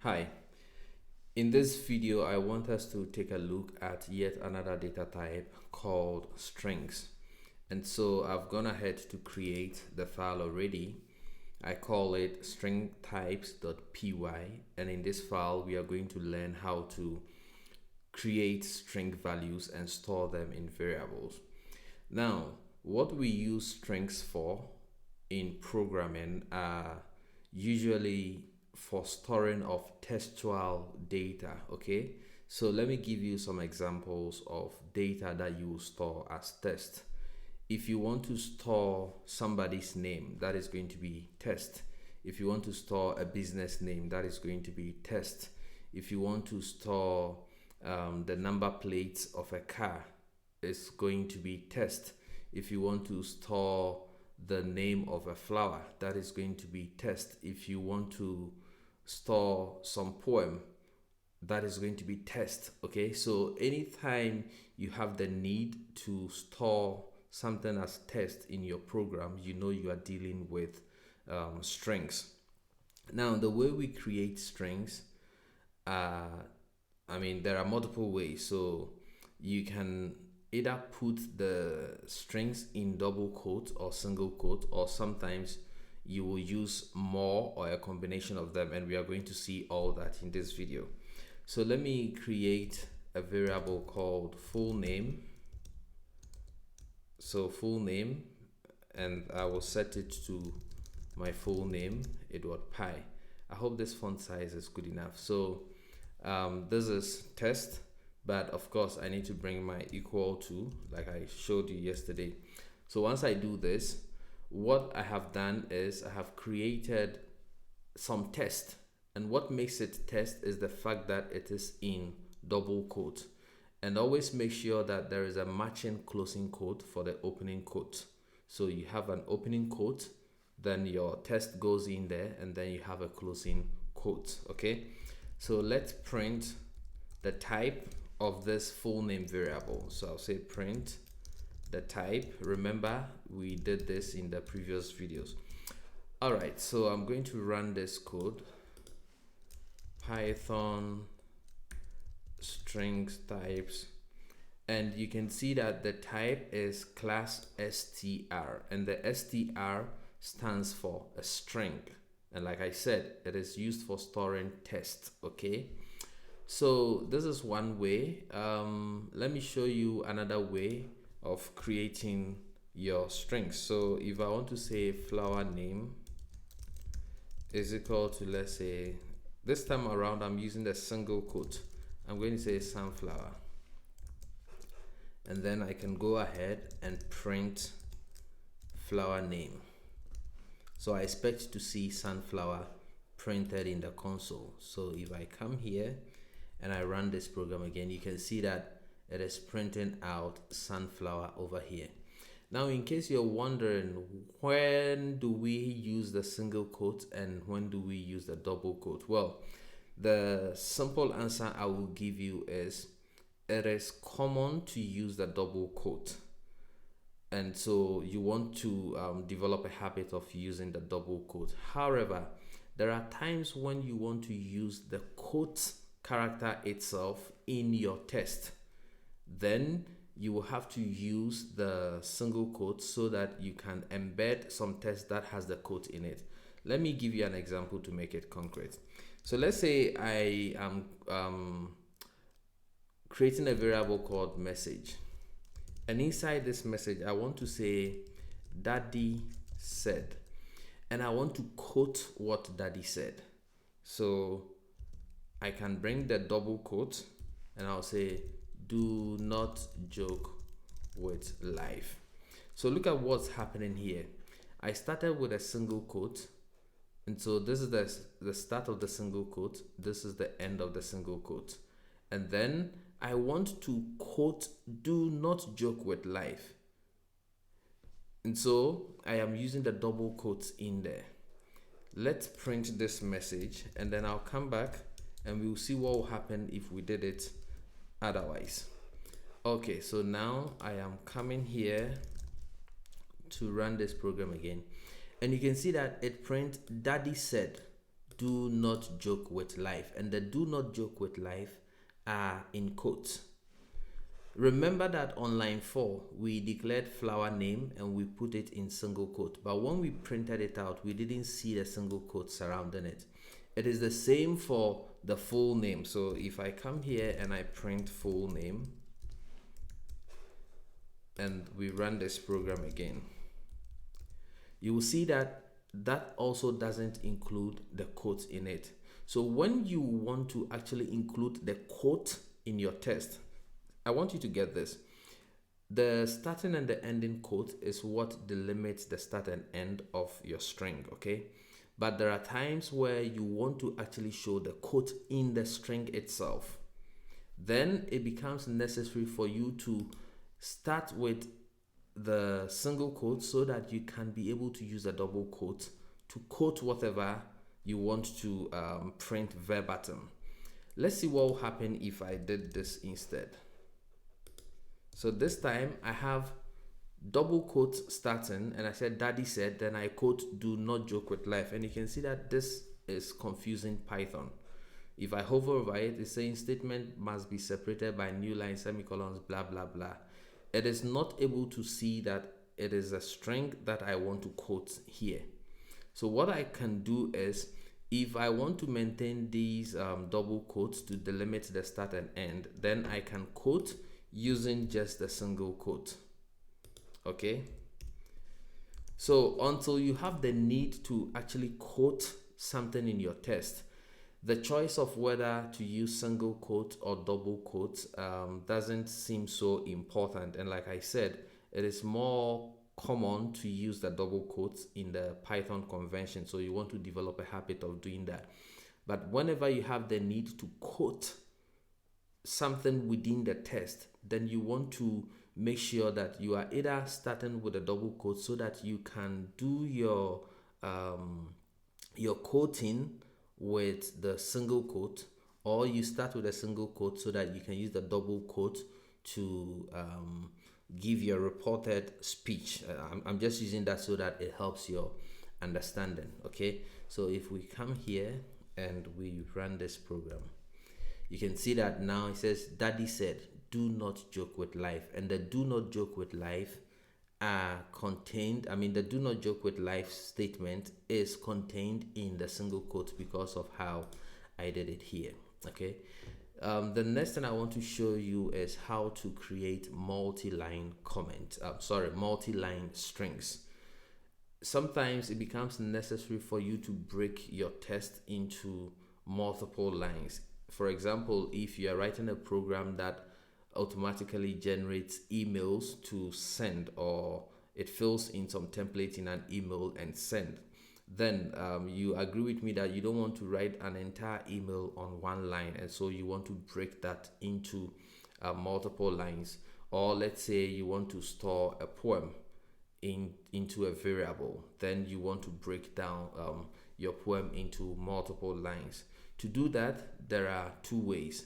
Hi, in this video I want us to take a look at yet another data type called strings. And so I've gone ahead to create the file already. I call it stringtypes.py, and in this file we are going to learn how to create string values and store them in variables. Now, what we use strings for in programming are usually for storing of textual data. Okay, so let me give you some examples of data that you will store as text. If you want to store somebody's name, that is going to be text. If you want to store a business name, that is going to be text. If you want to store the number plates of a car, it's going to be text. If you want to store the name of a flower, that is going to be text. If you want to store some poem, that is going to be text. Okay, so anytime you have the need to store something as text in your program, you know you are dealing with strings. Now, the way we create strings, there are multiple ways. So you can either put the strings in double quote or single quote, or sometimes you will use more or a combination of them, and we are going to see all that in this video. So let me create a variable called full name. So full name, and I will set it to my full name, Edward Pi. I hope this font size is good enough. So this is test, but of course I need to bring my equal to, like I showed you yesterday. So once I do this, what I have done is I have created some text, and what makes it test is the fact that it is in double quote. And always make sure that there is a matching closing quote for the opening quote. So you have an opening quote, then your text goes in there, and then you have a closing quote. Okay, so let's print the type of this full name variable. So I'll say print the type. Remember, we did this in the previous videos. All right, so I'm going to run this code, Python strings types, and you can see that the type is class str, and the str stands for a string, and like I said, it is used for storing text. Okay, so this is one way. Let me show you another way of creating your strings. So if I want to say flower name is equal to, let's say, this time around I'm using the single quote, I'm going to say sunflower, and then I can go ahead and print flower name. So I expect to see sunflower printed in the console. So if I come here and I run this program again, you can see that it is printing out sunflower over here. Now, in case you're wondering, when do we use the single quote and when do we use the double quote? Well, the simple answer I will give you is it is common to use the double quote, and so you want to develop a habit of using the double quote. However, there are times when you want to use the quote character itself in your text. Then you will have to use the single quote so that you can embed some text that has the quote in it. Let me give you an example to make it concrete. So let's say I am creating a variable called message, and inside this message I want to say daddy said, and I want to quote what daddy said. So I can bring the double quote and I'll say, do not joke with life. So look at what's happening here. I started with a single quote, and so this is the start of the single quote, this is the end of the single quote, and then I want to quote do not joke with life, and so I am using the double quotes in there. Let's print this message, and then I'll come back and we'll see what will happen if we did it otherwise. Okay, so now I am coming here to run this program again, and you can see that it print daddy said, do not joke with life, and the do not joke with life are in quotes. Remember that on line 4, we declared flower name and we put it in single quote. But when we printed it out, we didn't see the single quote surrounding it. It is the same for the full name. So if I come here and I print full name and we run this program again, you will see that that also doesn't include the quote in it. So when you want to actually include the quote in your test, I want you to get this. The starting and the ending quote is what delimits the start and end of your string, okay? But there are times where you want to actually show the quote in the string itself. Then it becomes necessary for you to start with the single quote so that you can be able to use a double quote to quote whatever you want to print verbatim. Let's see what will happen if I did this instead. So this time I have double quote starting and I said daddy said, then I quote do not joke with life, and you can see that this is confusing Python. If I hover over it, it's saying statement must be separated by new line, semicolons, blah blah blah. It is not able to see that it is a string that I want to quote here. So what I can do is, if I want to maintain these double quotes to delimit the start and end, then I can quote using just the single quote. Okay, so until you have the need to actually quote something in your test, the choice of whether to use single quote or double quotes doesn't seem so important. And like I said, it is more common to use the double quotes in the Python convention, so you want to develop a habit of doing that. But whenever you have the need to quote something within the test, then you want to make sure that you are either starting with a double quote so that you can do your quoting with the single quote, or you start with a single quote so that you can use the double quote to give your reported speech. I'm just using that so that it helps your understanding. Okay, so if we come here and we run this program, you can see that now it says daddy said do not joke with life, and the do not joke with life are contained, the do not joke with life statement is contained in the single quote because of how I did it here. Okay, the next thing I want to show you is how to create multi-line multi-line strings. Sometimes it becomes necessary for you to break your test into multiple lines. For example, if you are writing a program that automatically generates emails to send, or it fills in some template in an email and send, then you agree with me that you don't want to write an entire email on one line, and so you want to break that into multiple lines. Or let's say you want to store a poem into a variable, then you want to break down your poem into multiple lines. To do that, there are two ways.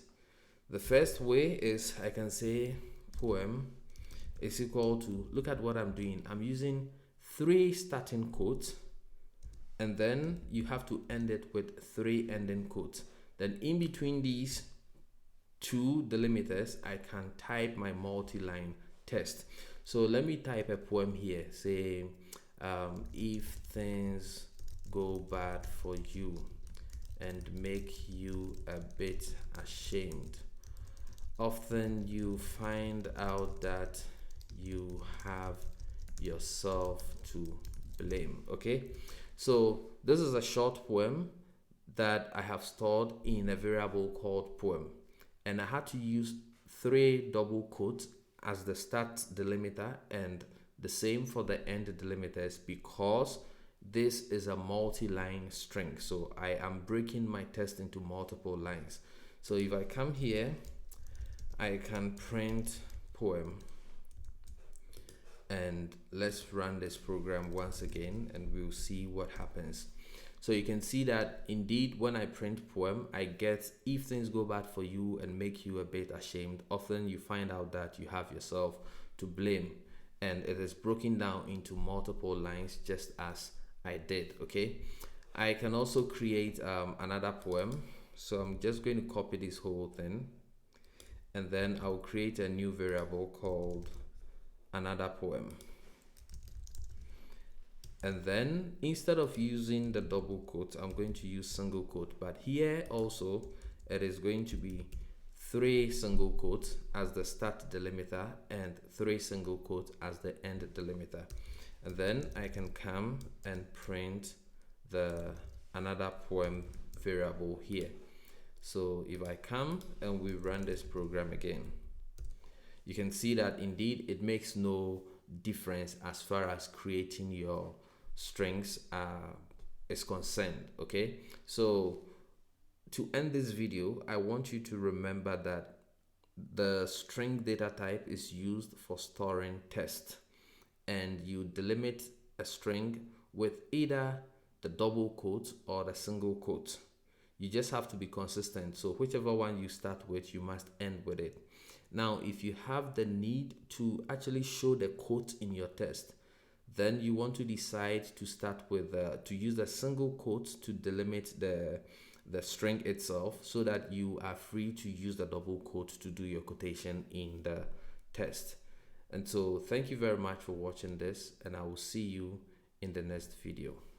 The first way is I can say poem is equal to, look at what I'm doing. I'm using 3 starting quotes, and then you have to end it with 3 ending quotes. Then in between these 2 delimiters, I can type my multi-line test. So let me type a poem here. Say, if things go bad for you and make you a bit ashamed, often you find out that you have yourself to blame. Okay, so this is a short poem that I have stored in a variable called poem, and I had to use 3 double quotes as the start delimiter and the same for the end delimiters, because this is a multi-line string, so I am breaking my test into multiple lines. So if I come here, I can print poem, and let's run this program once again and we'll see what happens. So you can see that indeed when I print poem, I get, if things go bad for you and make you a bit ashamed, often you find out that you have yourself to blame, and it is broken down into multiple lines just as I did. Okay, I can also create another poem. So I'm just going to copy this whole thing, and then I'll create a new variable called another poem. And then instead of using the double quote, I'm going to use single quote. But here also, it is going to be 3 single quotes as the start delimiter and 3 single quotes as the end delimiter. And then I can come and print the another poem variable here. So if I come and we run this program again, you can see that indeed it makes no difference as far as creating your strings is concerned. Okay, so to end this video, I want you to remember that the string data type is used for storing text, and you delimit a string with either the double quote or the single quote. You just have to be consistent, so whichever one you start with, you must end with it. Now if you have the need to actually show the quote in your text, then you want to decide to start with to use a single quote to delimit the string itself, so that you are free to use the double quote to do your quotation in the text. And so thank you very much for watching this, and I will see you in the next video.